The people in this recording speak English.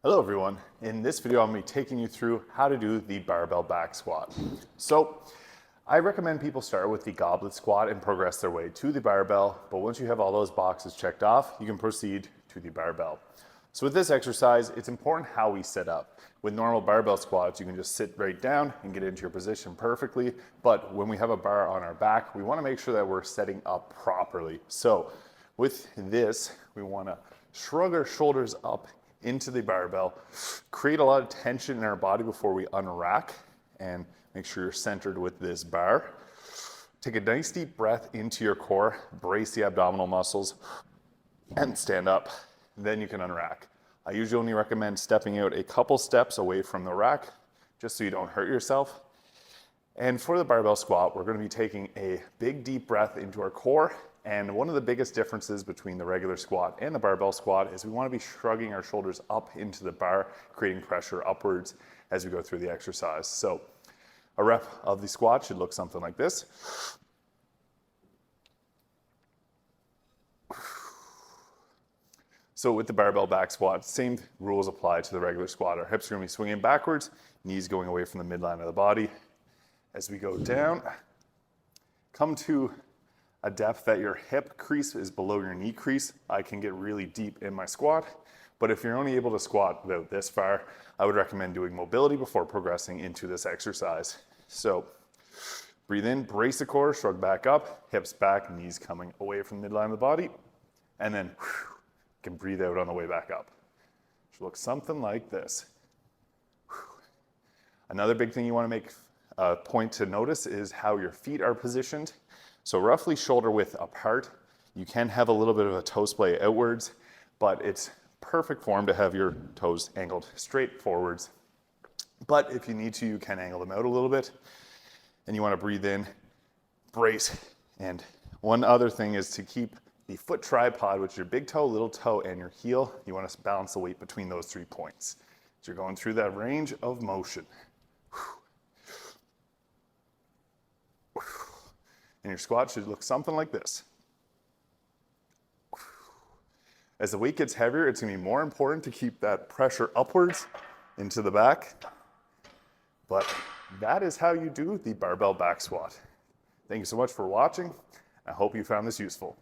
Hello everyone. In this video, I'm going to be taking you through how to do the barbell back squat. So I recommend people start with the goblet squat and progress their way to the barbell. But once you have all those boxes checked off, you can proceed to the barbell. So with this exercise, it's important how we set up. With normal barbell squats, you can just sit right down and get into your position perfectly. But when we have a bar on our back, we want to make sure that we're setting up properly. So with this, we want to shrug our shoulders up into the barbell, create a lot of tension in our body before we unrack, and make sure you're centered with this bar. Take a nice deep breath into your core, brace the abdominal muscles, and stand up. Then you can unrack. I usually only recommend stepping out a couple steps away from the rack, just so you don't hurt yourself. And for the barbell squat, we're going to be taking a big deep breath into our core. And one of the biggest differences between the regular squat and the barbell squat is we want to be shrugging our shoulders up into the bar, creating pressure upwards as we go through the exercise. So a rep of the squat should look something like this. So with the barbell back squat, same rules apply to the regular squat. Our hips are going to be swinging backwards, knees going away from the midline of the body. As we go down, come to a depth that your hip crease is below your knee crease. I can get really deep in my squat, but if you're only able to squat about this far, I would recommend doing mobility before progressing into this exercise. So breathe in, brace the core, shrug back up, hips back, knees coming away from the midline of the body, and then you can breathe out on the way back up. Should look something like this. Another big thing you want to make a point to notice is how your feet are positioned. So roughly shoulder width apart. You can have a little bit of a toe splay outwards, but it's perfect form to have your toes angled straight forwards. But if you need to, you can angle them out a little bit. And you want to breathe in, brace. And one other thing is to keep the foot tripod, which is your big toe, little toe, and your heel. You want to balance the weight between those 3 points. So you're going through that range of motion. And your squat should look something like this. As the weight gets heavier, it's going to be more important to keep that pressure upwards into the back. But that is how you do the barbell back squat. Thank you so much for watching. I hope you found this useful.